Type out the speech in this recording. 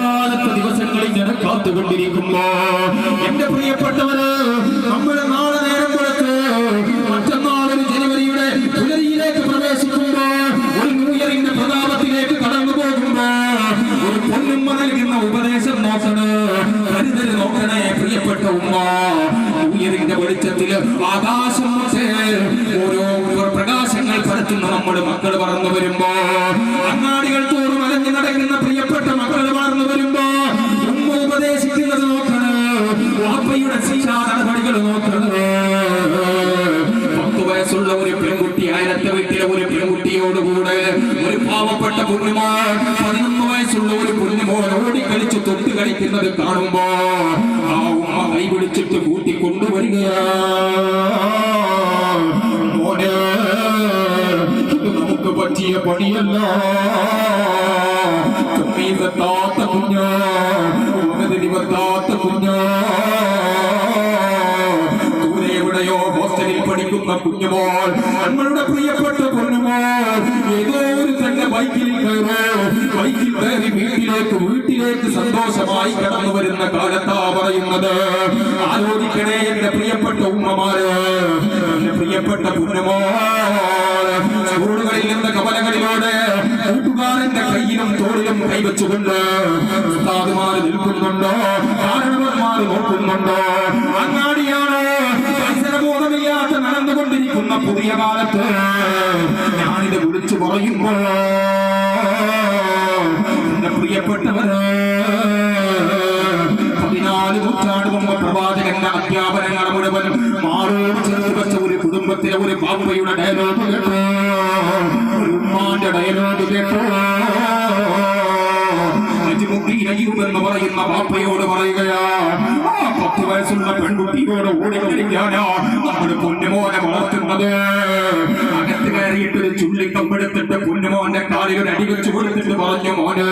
അവസാനത്തെ ദിവസങ്ങളിൽ ഞാൻ കാത്തുകൊണ്ടിരിക്കുമ്പോ എന്റെ പ്രിയപ്പെട്ടവര് നമ്മുടെ നാളെ നേരം കൊടുത്ത് മറ്റന്നാളൊരു ജനുവരിയുടെ പുലരിയിലേക്ക് പ്രവേശിക്കുമ്പോ ഒരു ന്യൂ ഇയറിന്റെ പ്രതാപത്തിലേക്ക് കടന്നു പോകുമ്പോ ഒരു പൊന്നുമ്മ നൽകുന്ന ഉപദേശം നോക്കണേ, കരുതൽ നോക്കണേ പ്രിയപ്പെട്ട ഉമ്മ. ന്യൂ ഇയറിന്റെ വെളിച്ചത്തില് ആകാശം ഓരോ പ്രകാശങ്ങൾ പരത്തുന്ന നമ്മുടെ മക്കൾ വളർന്നു വരുമ്പോ, അങ്ങാടികൾ തോറും അലഞ്ഞു നടക്കുന്ന പ്രിയപ്പെട്ട മക്കൾ വളർന്നു വരുമ്പോ ഉമ്മ ഉപദേശിക്കുന്നത് നോക്കണേ, വാപ്പയുടെ ശിക്ഷാ നടപടികൾ നോക്കണേ. 10 വയസ്സുള്ള ഒരു പെൺകുട്ടി അയലത്തെ വീട്ടിലെ ഒരു പെൺകുട്ടിയോടുകൂടെ ഒരു പാവപ്പെട്ട കുഞ്ഞുമോൻ 11 വയസ്സുള്ള ഒരു കുഞ്ഞുമോൻ ഓടിക്കളിച്ച് തൊട്ട് കളിക്കുന്നത് കാണുമ്പോ ആ ഉമ്മ കൈ പിടിച്ചിട്ട് കൂട്ടിക്കൊണ്ടുവരികയാ. മോനെ, ഇത് നമുക്ക് പറ്റിയ പണിയല്ല. തുമ്മീതെത്താത്ത കുഞ്ഞ്, ഉന്നതിരിവെത്താത്ത കുഞ്ഞ്, ദൂരെ എവിടെയോ ഹോസ്റ്റലിൽ പഠിക്കുന്ന കുഞ്ഞുമോൾ, നമ്മളുടെ പ്രിയപ്പെട്ട കുഞ്ഞുമോൾ ഏതോ ഒരു തന്നെ ബൈക്കിൽ കയറി വീട്ടിലേക്ക് സന്തോഷമായി കടന്നു വരുന്ന കാലത്താ പറയുന്നത്. ആലോചിക്കണേ എന്റെ പ്രിയപ്പെട്ട ഉമ്മമാര്, എന്റെ പ്രിയപ്പെട്ട കുഞ്ഞുമോൾ ചൂടുകളിൽ നിന്ന് കവലകളിലൂടെ കൂട്ടുകാരന്റെ കയ്യിലും തോളിലും കൈവച്ചുകൊണ്ട് ഉസ്താദുമാര് നിൽക്കുന്നുണ്ടോ, കാരണവന്മാര് നോക്കുന്നുണ്ടോ. അങ്ങാടിയാണ് പരിസരബോധമില്ലാത്ത നടന്നുകൊണ്ടിരിക്കുന്ന പുതിയ കാലത്ത് ഞാനിത് വിളിച്ചു പറയുമ്പോ എന്റെ പ്രിയപ്പെട്ടവര് 14 നൂറ്റാണ്ട് മുമ്പ് പ്രവാചകന്റെ അധ്യാപനങ്ങൾ മുഴുവനും മാറോട് ചേർത്ത് വെച്ച ഒരു കുടുംബത്തിലെ ഒരു ബാപ്പയുടെ ഡയലോഗ് കേട്ടോ, ഒരു ഉമ്മാന്റെ ഡയലോഗ് കേട്ടോ. എന്ന് പറയുന്ന ബാപ്പയോട് പറയുകയാ, 10 വയസ്സുള്ള പെൺകുട്ടിയോട് ഓടിക്കളിക്കാനാ നമ്മുടെ പൊന്നുമോനെ വളർത്തുന്നത്. അകത്ത് കയറിയിട്ട് ഒരു ചുള്ളിക്കമ്പെടുത്തിട്ട് പൊന്നുമോന്റെ കാലിൽ ഒരു അടി വെച്ച് കൊടുത്തിട്ട് പറഞ്ഞു, മോനെ